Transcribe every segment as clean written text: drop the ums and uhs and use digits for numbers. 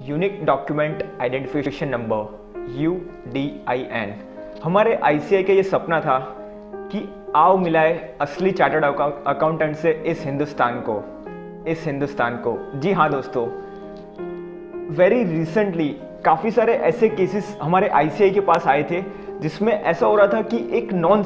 Unique document identification number UDIN। हमारे ICAI का ये सपना था कि आओ मिलाए असली चार्टर्ड अकाउंटेंट से इस हिंदुस्तान को। जी हाँ दोस्तों, वेरी रिसेंटली काफ़ी सारे ऐसे केसेस हमारे ICAI के पास आए थे जिसमें ऐसा हो रहा था कि एक नॉन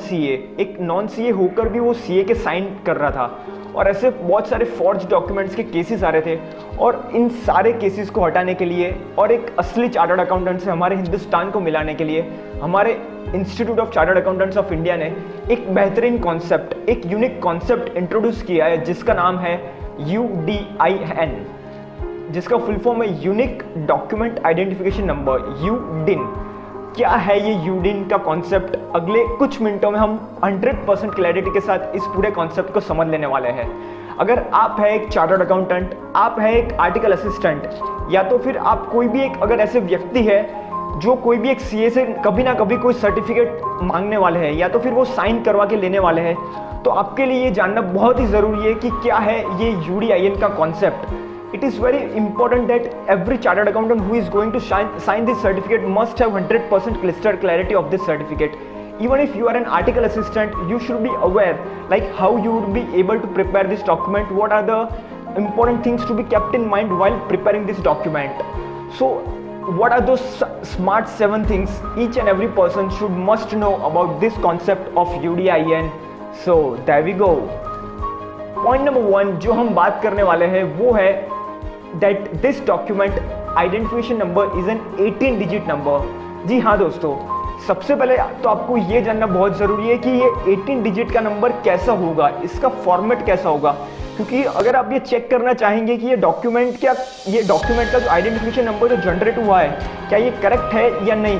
CA होकर भी वो CA के साइन कर रहा था, और ऐसे बहुत सारे फॉर्ज डॉक्यूमेंट्स के केसेस आ रहे थे। और इन सारे केसेस को हटाने के लिए और एक असली चार्टर्ड अकाउंटेंट से हमारे हिंदुस्तान को मिलाने के लिए हमारे institute of chartered accountants of India ने एक बेहतरीन कॉन्सेप्ट, एक यूनिक कॉन्सेप्ट इंट्रोड्यूस किया है जिसका नाम है UDIN, जिसका फुल फॉर्म है unique document identification number, UDIN। क्या है ये UDIN का कॉन्सेप्ट? अगले कुछ मिनटों में हम 100% क्लैरिटी के साथ इस पूरे कॉन्सेप्ट को समझ लेने वाले हैं। अगर आप है एक चार्टर्ड अकाउंटेंट, आप है एक आर्टिकल असिस्टेंट, या तो फिर आप कोई भी एक अगर ऐसे व्यक्ति है जो कोई भी एक CA से कभी ना कभी कोई सर्टिफिकेट मांगने वाले हैं या तो फिर वो साइन करवा के लेने वाले हैं, तो आपके लिए ये जानना बहुत ही ज़रूरी है कि क्या है ये UDIN का concept. It is very important that every chartered accountant who is going to sign this certificate must have 100% crystal clarity of this certificate. Even if you are an article assistant, you should be aware like how you would be able to prepare this document, what are the important things to be kept in mind while preparing this document. So what are those smart 7 things each and every person should must know about this concept of UDIN? So there we go. Point number 1 जो हम बात करने वाले हैं वो है that this document identification number is an 18 digit number। जी हाँ दोस्तों, सबसे पहले तो आपको ये जानना बहुत ज़रूरी है कि ये 18 डिजिट का नंबर कैसा होगा, इसका फॉर्मेट कैसा होगा। क्योंकि अगर आप ये चेक करना चाहेंगे कि ये डॉक्यूमेंट का जो आइडेंटिफिकेशन नंबर जो जनरेट हुआ है क्या ये करेक्ट है या नहीं,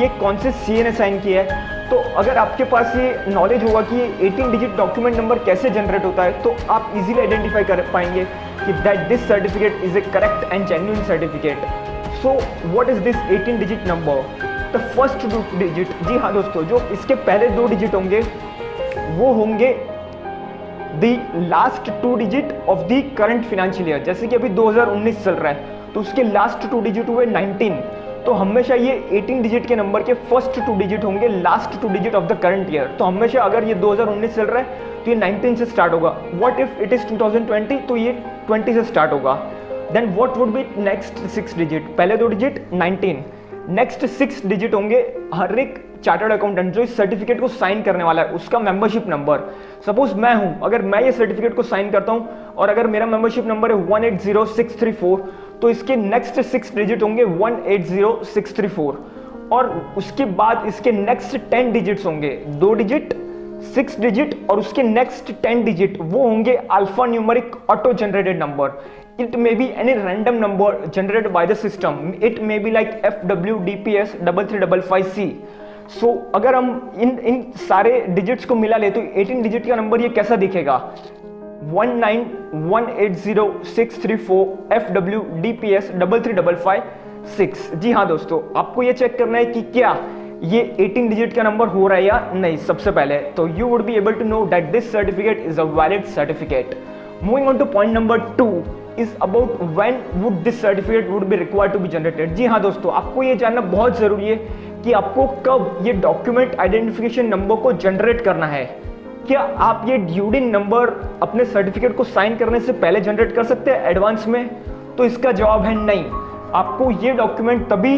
ये कौन से CA ने साइन किया है, तो अगर आपके पास ये नॉलेज होगा कि ये 18 डिजिट डॉक्यूमेंट नंबर कैसे जनरेट होता है, तो आप इजीली आइडेंटिफाई कर पाएंगे कि that this certificate is a correct and genuine certificate. So what is this 18 digit number? The first 2 digit, जी हाँ दोस्तों, जो इसके पहले 2 डिजिट होंगे वो होंगे the last 2 digit of the current financial year. जैसे कि अभी 2019 चल रहा है तो उसके लास्ट 2 डिजिट हुए 19, तो हमेशा ये 18 डिजिट के नंबर के फर्स्ट 2 डिजिट होंगे last 2 digit of the current year. तो हमेशा अगर ये 2019 चल रहा है तो ये 19 से स्टार्ट होगा। व्हाट इफ इट इज 2020, तो ये 20 से स्टार्ट होगा। Then what would be next 6 digit? पहले 2 डिजिट 19, नेक्स्ट 6 डिजिट होंगे हर एक चार्टर्ड अकाउंटेंट जो इस सर्टिफिकेट को साइन करने वाला है उसका मेंबरशिप नंबर। सपोज मैं हूं, अगर मैं ये सर्टिफिकेट को साइन करता हूं और अगर मेरा मेंबरशिप नंबर है 180634, तो इसके नेक्स्ट 6 डिजिट होंगे 180634, और उसके बाद इसके नेक्स्ट 10 डिजिट्स होंगे 2 डिजिट 6 डिजिट, और उसके नेक्स्ट 10 डिजिट वो होंगे alpha numeric auto generated number. It may be any random number generated by the system. It may be like FWDPS 3355C. So अगर हम इन सारे डिजिट्स को मिला ले तो 18 डिजिट का नंबर ये कैसा दिखेगा? 19180634 FWDPS 33556। जी हाँ दोस्तों, आपको ये चेक करना है कि क्या ये 18 डिजिट का नंबर हो रहा है या नहीं। सबसे पहले तो you would be able to know that this certificate is a valid certificate. Moving on to point number 2 is about when would this certificate would be required to be generated। जी हाँ दोस्तों, आपको ये जानना बहुत ज़रूरी है कि आपको कब ये डॉक्यूमेंट आइडेंटिफिकेशन नंबर को जनरेट करना है। क्या आप ये UDIN नंबर अपने सर्टिफिकेट को साइन करने से पहले जनरेट कर सकते हैं एडवांस में? तो इसका जवाब है नहीं। आपको ये डॉक्यूमेंट तभी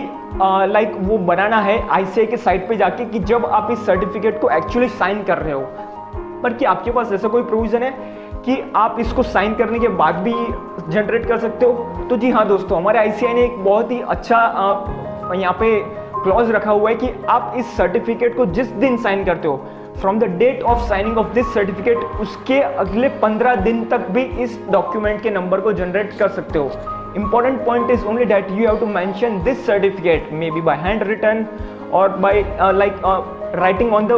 वो बनाना है ICAI के साइट पे जाके कि जब आप इस सर्टिफिकेट को एक्चुअली साइन कर रहे हो। पर क्या आपके पास ऐसा कोई प्रोविजन है कि आप इसको साइन करने के बाद भी जनरेट कर सकते हो? तो जी हाँ दोस्तों, हमारे ICAI ने एक बहुत ही अच्छा यहाँ पे क्लॉज रखा हुआ है कि आप इस सर्टिफिकेट को जिस दिन साइन करते हो, from the date of signing of this certificate, उसके अगले 15 दिन तक भी इस डॉक्यूमेंट के नंबर को जनरेट कर सकते हो। Important point is only that you have to mention this certificate maybe by hand written or by writing on the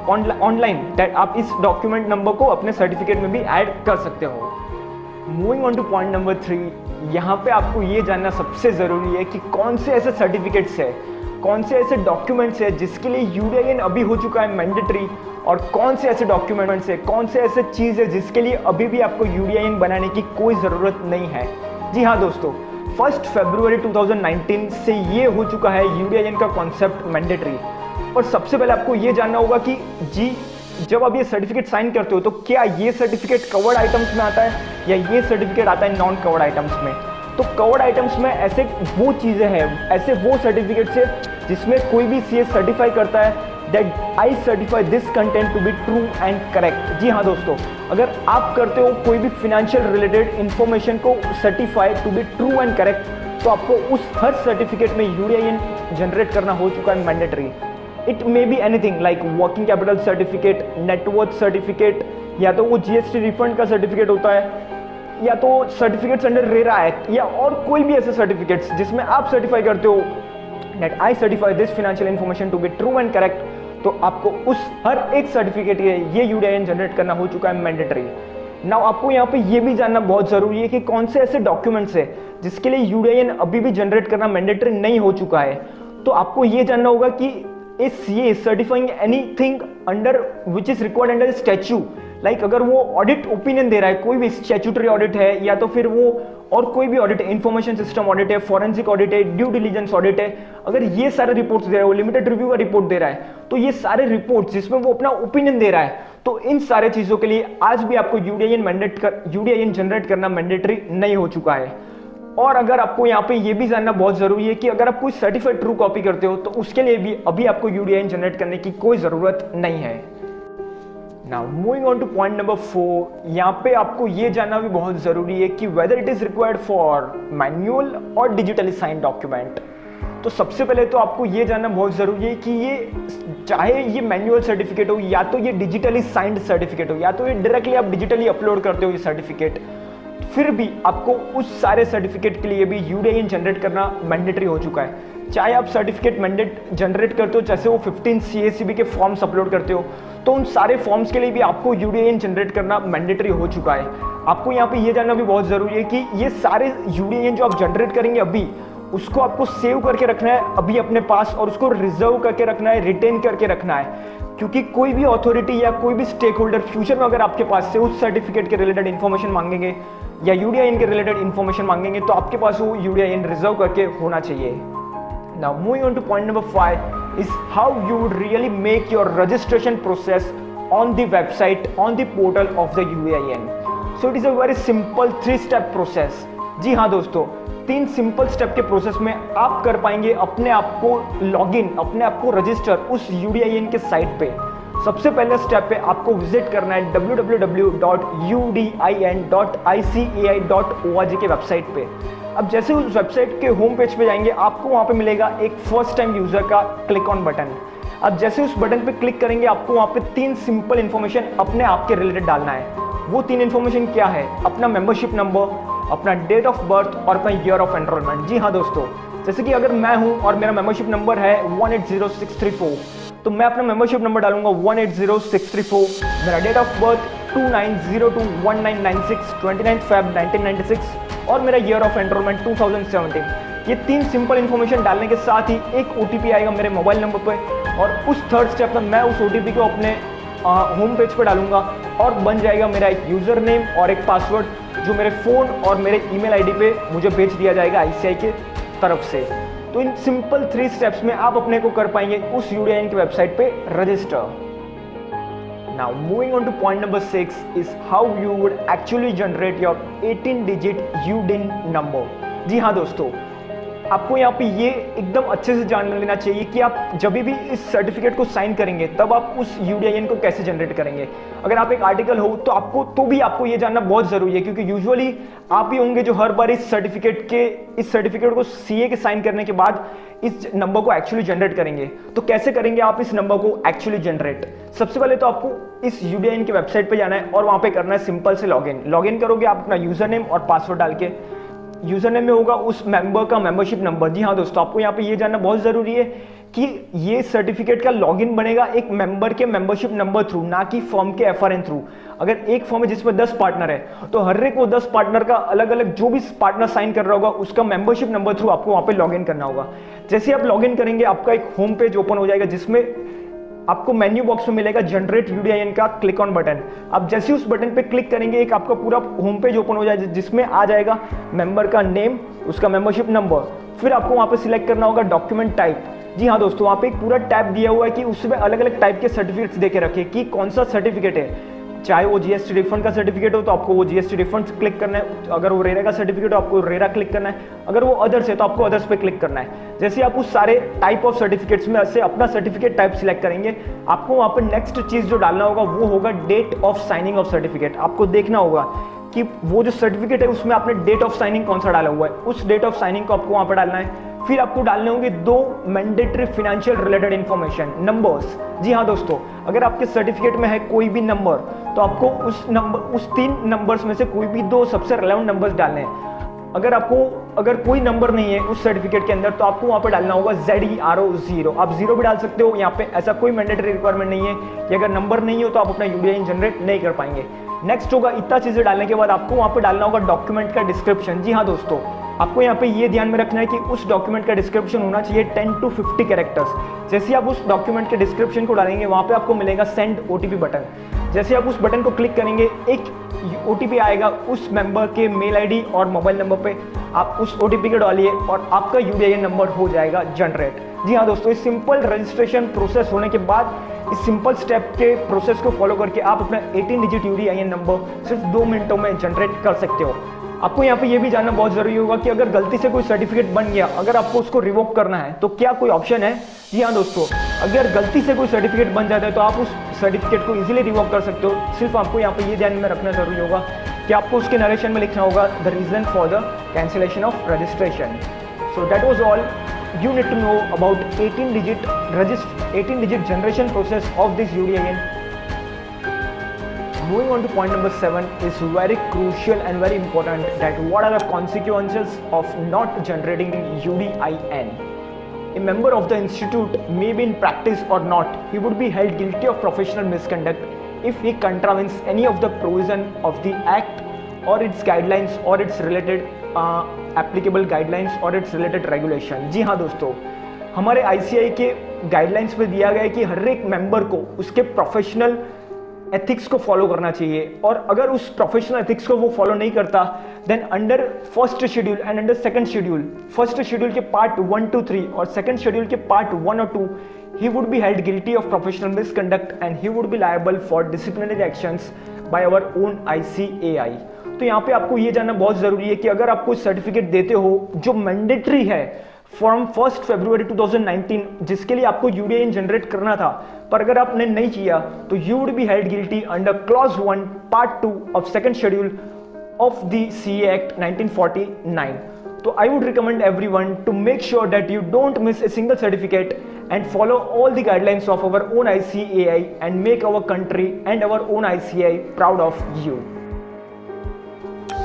online that आप इस डॉक्यूमेंट नंबर को अपने सर्टिफिकेट में भी ऐड कर सकते हो। Moving on to point number 3, यहाँ पे आपको ये जानना सबसे ज़रूरी है कि कौन से ऐसे सर्टिफिकेट्स है, कौन से ऐसे डॉक्यूमेंट्स है जिसके लिए UDIN अभी हो चुका है मैंडेटरी, और कौन से ऐसे डॉक्यूमेंट्स है, कौन से ऐसे चीज़ है जिसके लिए अभी भी आपको UDIN बनाने की कोई ज़रूरत नहीं है। जी हाँ दोस्तों, 1 फरवरी 2019 से ये हो चुका है यूडीआईएन का कॉन्सेप्ट मैंडेटरी। और सबसे पहले आपको ये जानना होगा कि जी जब आप ये सर्टिफिकेट साइन करते हो तो क्या ये सर्टिफिकेट कवर्ड आइटम्स में आता है या ये सर्टिफिकेट आता है नॉन कवर्ड आइटम्स में। तो कवर्ड आइटम्स में ऐसे वो चीज़ें हैं, ऐसे वो सर्टिफिकेट्स है जिसमें कोई भी सीए सर्टिफाई करता है that I certify this content to be true and correct. जी हाँ दोस्तों, अगर आप करते हो कोई भी फिनेंशियल रिलेटेड इंफॉर्मेशन को certify to be true and correct तो आपको उस हर सर्टिफिकेट में यूडीआईएन जनरेट करना हो चुका है mandatory. It may be anything like working capital certificate, net worth certificate, या तो वो जीएसटी रिफंड का सर्टिफिकेट होता है, या तो सर्टिफिकेट्स अंडर रेरा एक्ट, या और कोई भी ऐसे सर्टिफिकेट्स जिसमें आप सर्टिफाई करते हो that I certify this financial information to be true and correct, तो आपको उस हर एक सर्टिफिकेट ये यूडीआईएन जनरेट करना हो चुका है मैंडेटरी। नाउ आपको यहाँ पे ये भी जानना बहुत जरूरी है कि कौन से ऐसे डॉक्यूमेंट्स है जिसके लिए यूडीआईएन अभी भी जनरेट करना मैंडेटरी नहीं हो चुका है। तो आपको ये जानना होगा कि is CA certifying anything under which is required under statute, like अगर वो ऑडिट ओपिनियन दे रहा है, कोई भी स्टैट्यूटरी ऑडिट है या तो फिर वो और कोई भी ऑडिट है, इंफॉर्मेशन सिस्टम ऑडिट है, फॉरेंसिक ऑडिट है, ड्यू डिलीजेंस ऑडिट है, अगर ये सारे रिपोर्ट्स दे रहा है, वो लिमिटेड रिव्यू का रिपोर्ट दे रहा है, तो ये सारे रिपोर्ट्स जिसमें वो अपना ओपिनियन दे रहा है, तो इन सारे चीजों के लिए आज भी आपको यूडीआईएन जनरेट करना मैंडेटरी नहीं हो चुका है। और अगर आपको यहाँ पे ये भी जानना बहुत जरूरी है कि अगर आप कोई सर्टिफाइड ट्रू कॉपी करते हो तो उसके लिए भी अभी आपको यूडीआईएन जनरेट करने की कोई जरूरत नहीं है। Now moving on to point number 4, यहाँ पे आपको ये जानना भी बहुत जरूरी है कि whether it is required for manual और डिजिटली साइन डॉक्यूमेंट। तो सबसे पहले तो आपको ये जानना बहुत जरूरी है कि ये चाहे ये मैन्युअल सर्टिफिकेट हो या तो ये डिजिटली साइंड सर्टिफिकेट हो या तो ये डायरेक्टली आप डिजिटली अपलोड करते हो ये सर्टिफिकेट, फिर भी आपको उस सारे सर्टिफिकेट के लिए भी यूडीआईएन जनरेट करना मैंडेटरी हो चुका है। चाहे आप सर्टिफिकेट मैंडेट जनरेट करते हो, जैसे वो 15 सीएसीबी के फॉर्म्स अपलोड करते हो, तो उन सारे फॉर्म्स के लिए भी आपको यूडीआईएन जनरेट करना मैंडेटरी हो चुका है। आपको यहाँ पे ये जानना भी बहुत जरूरी है कि ये सारे यूडीआईएन जो आप जनरेट करेंगे अभी, उसको आपको सेव करके रखना है अभी अपने पास, और उसको रिजर्व करके रखना है, रिटेन करके रखना है, क्योंकि कोई भी अथॉरिटी या कोई भी स्टेक होल्डर फ्यूचर में अगर आपके पास से उस सर्टिफिकेट के रिलेटेड इन्फॉर्मेशन मांगेंगे या यूडीआईएन के रिलेटेड इन्फॉर्मेशन मांगेंगे तो आपके पास वो यूडीआईएन रिजर्व करके होना चाहिए। Now moving on to point number 5 is how you would really make your registration process on the website, on the portal of the UDIN. So it is a very simple three step process. जी हाँ दोस्तों, 3 simple step के process में आप कर पाएंगे अपने आप को लॉगिन, अपने आप को रजिस्टर उस यूडीआईएन के साइट पे। सबसे पहले स्टेप पे आपको विजिट करना है www.udin.icai.org के वेबसाइट पे। अब जैसे उस वेबसाइट के होम पेज पे जाएंगे, आपको वहाँ पे मिलेगा एक फर्स्ट टाइम यूजर का क्लिक ऑन बटन। अब जैसे उस बटन पे क्लिक करेंगे, आपको वहाँ पे 3 सिंपल इन्फॉर्मेशन अपने आप के रिलेटेड डालना है। वो 3 इन्फॉर्मेशन क्या है? अपना मेंबरशिप नंबर, अपना डेट ऑफ बर्थ और अपना ईयर ऑफ एनरोलमेंट। जी हाँ दोस्तों, जैसे कि अगर मैं हूँ और मेरा मेंबरशिप नंबर है 180634, तो मैं अपना मेंबरशिप नंबर डालूंगा 180634, मेरा डेट ऑफ बर्थ 29021996 29 Feb 1996 और मेरा ईयर ऑफ एनरोलमेंट 2017। ये 3 सिंपल इन्फॉर्मेशन डालने के साथ ही एक ओटीपी आएगा मेरे मोबाइल नंबर पे, और उस थर्ड स्टेप में मैं उस ओटीपी को अपने होम पेज पे डालूंगा और बन जाएगा मेरा एक यूजर नेम और एक पासवर्ड, जो मेरे फ़ोन और मेरे ईमेल आईडी पे मुझे भेज दिया जाएगा आईसीआई के तरफ से। तो इन सिंपल 3 स्टेप्स में आप अपने को कर पाएंगे उस यूडीआईएन की वेबसाइट पे register. Now moving on to point number 6 is how you would actually generate your 18-digit UDIN number. जी हाँ दोस्तों, आपको यहाँ पे ये एकदम अच्छे से जान लेना चाहिए कि आप जब भी इस सर्टिफिकेट को साइन करेंगे तब आप उस यूडीआईएन को कैसे जनरेट करेंगे। अगर आप एक आर्टिकल हो तो आपको ये जानना बहुत जरूरी है, क्योंकि यूजुअली आप ही होंगे जो हर बार इस सर्टिफिकेट को सीए के साइन करने के बाद इस नंबर को एक्चुअली जनरेट करेंगे। तो कैसे करेंगे आप इस नंबर को एक्चुअली जनरेट? सबसे पहले तो आपको इस यूडीआईएन की वेबसाइट पे जाना है और वहां पे करना है सिंपल से लॉगिन करोगे आप अपना यूजर नेम और पासवर्ड डाल के। यूजर नेम में होगा उस मेंबर का मेंबरशिप नंबर। जी हाँ दोस्तों, आपको यहाँ पे ये जानना बहुत जरूरी है कि ये सर्टिफिकेट का लॉगिन बनेगा एक मेंबर के मेंबरशिप नंबर थ्रू, ना कि फर्म के एफआरएन थ्रू। अगर एक फर्म है जिसमें 10 पार्टनर है तो हर एक वो 10 पार्टनर का अलग अलग जो भी पार्टनर साइन कर रहा होगा उसका मेंबरशिप नंबर थ्रू आपको वहां पे लॉगिन करना होगा। जैसे आप लॉगिन करेंगे, आपका एक होम पेज ओपन हो जाएगा जिसमें आपको मेन्यू बॉक्स में मिलेगा जनरेट यूडीआईएन का क्लिक ऑन बटन। आप जैसे उस बटन पे क्लिक करेंगे एक आपका पूरा होम पेज ओपन हो जाएगा जिसमें आ जाएगा मेंबर का नेम, उसका मेंबरशिप नंबर, फिर आपको वहाँ पे सिलेक्ट करना होगा डॉक्यूमेंट टाइप। जी हाँ दोस्तों, वहाँ पे एक पूरा टैब दिया हुआ है कि उसमें अलग अलग टाइप के सर्टिफिकेट्स देके रखे कि कौन सा सर्टिफिकेट है। चाहे वो जीएसटी रिफंड का सर्टिफिकेट हो तो आपको वो जीएसटी रिफंड क्लिक करना है, अगर वो रेरा का सर्टिफिकेट हो आपको रेरा क्लिक करना है, अगर वो अदर्स है तो आपको अदर्स पे क्लिक करना है। जैसे आप उस सारे टाइप ऑफ सर्टिफिकेट्स में से अपना सर्टिफिकेट टाइप सिलेक्ट करेंगे, आपको वहाँ पर नेक्स्ट चीज जो डालना होगा वो होगा date of signing of certificate. आपको देखना होगा कि वो जो सर्टिफिकेट है उसमें आपने डेट ऑफ साइनिंग कौन सा डाला हुआ है, उस डेट ऑफ साइनिंग को आपको वहाँ पर डालना है। फिर आपको डालने होंगे 2 mandatory financial related information numbers. जी हाँ दोस्तों, अगर आपके सर्टिफिकेट में है कोई भी नंबर तो आपको उस 3 नंबर्स में से कोई भी 2 सबसे रिलेवेंट नंबर्स डालने हैं। अगर कोई नंबर नहीं है उस सर्टिफिकेट के अंदर तो आपको वहाँ पे डालना होगा ZERO0। आप 0 भी डाल सकते हो, यहाँ पे ऐसा कोई मैंडेटरी रिक्वायरमेंट नहीं है कि अगर नंबर नहीं हो तो आप अपना यूडीआईएन जनरेट नहीं कर पाएंगे। नेक्स्ट होगा इतना चीजें डालने के बाद आपको वहाँ पे डालना होगा डॉक्यूमेंट का डिस्क्रिप्शन। जी हाँ दोस्तों, आपको यहाँ पे ये ध्यान में रखना है कि उस डॉक्यूमेंट का डिस्क्रिप्शन होना चाहिए 10 to 50 कैरेक्टर्स। जैसे आप उस डॉक्यूमेंट के डिस्क्रिप्शन को डालेंगे वहाँ पे आपको मिलेगा सेंड ओटीपी बटन। जैसे आप उस बटन को क्लिक करेंगे एक ओटीपी आएगा उस मेंबर के मेल आईडी और मोबाइल नंबर पे, आप उस ओटीपी को डालिए और आपका यूडीआईएन नंबर हो जाएगा जनरेट। जी हाँ दोस्तों, इस सिंपल रजिस्ट्रेशन प्रोसेस होने के बाद इस सिंपल स्टेप के प्रोसेस को फॉलो करके आप अपना 18 डिजिट यूडीआईएन नंबर सिर्फ 2 मिनटों में जनरेट कर सकते हो। आपको यहाँ पे ये भी जानना बहुत जरूरी होगा कि अगर गलती से कोई सर्टिफिकेट बन गया, अगर आपको उसको रिवोक करना है तो क्या कोई ऑप्शन है। जी हाँ दोस्तों, अगर गलती से कोई सर्टिफिकेट बन जाता है तो आप उस सर्टिफिकेट को इजीली रिवोक कर सकते हो। सिर्फ आपको यहाँ पे ये ध्यान में रखना जरूरी होगा कि आपको उसके नरेशन में लिखना होगा the reason for the cancellation of registration. So that was all you need to know about 18 digit generation process of this UDIN. Moving on to point number 7 is very crucial and very important, that what are the consequences of not generating UDIN. A member of the institute may be in practice or not, he would be held guilty of professional misconduct if he contravenes any of the provision of the act or its guidelines or its related applicable guidelines और it's related regulation. जी हाँ दोस्तों, हमारे ICAI के guidelines में दिया गया है कि हर एक मेंबर को उसके प्रोफेशनल एथिक्स को फॉलो करना चाहिए, और अगर उस प्रोफेशनल एथिक्स को वो फॉलो नहीं करता then under first schedule and under second schedule, first schedule के पार्ट 1 to 3 और सेकंड शेड्यूल के पार्ट 1 और 2, he would be held guilty of professional misconduct and he would be liable for disciplinary actions by our own ICAI। तो यहाँ पे आपको ये जानना बहुत जरूरी है कि अगर आप कोई सर्टिफिकेट देते हो जो मैंडेटरी है फ्रॉम 1 फरवरी 2019, जिसके लिए आपको यूडीआईएन जनरेट करना था, पर अगर आपने नहीं किया तो you would be held guilty under clause 1 part 2 of second schedule of the CA act 1949। तो I would recommend everyone to make sure that you don't miss a single certificate and follow all the guidelines of our own ICAI and make our country and our own ICAI proud of you.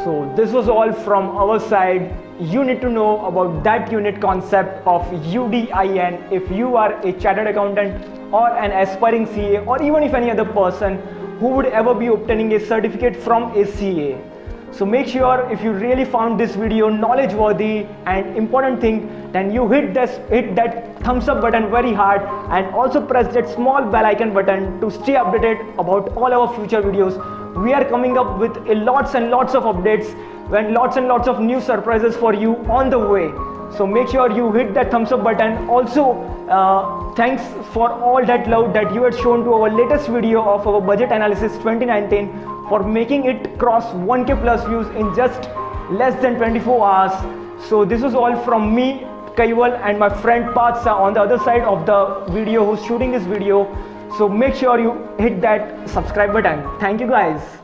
So this was all from our side. You need to know about that unit concept of UDIN if you are a chartered accountant or an aspiring CA, or even if any other person who would ever be obtaining a certificate from a CA. So make sure if you really found this video knowledge worthy and important thing, then you hit that thumbs up button very hard and also press that small bell icon button to stay updated about all our future videos. We are coming up with lots and lots of updates and lots of new surprises for you on the way. So make sure you hit that thumbs up button. Also thanks for all that love that you had shown to our latest video of our budget analysis 2019 for making it cross 1K plus views in just less than 24 hours. So this was all from me, Kaival, and my friend Partha on the other side of the video who's shooting this video. So make sure you hit that subscribe button. Thank you guys.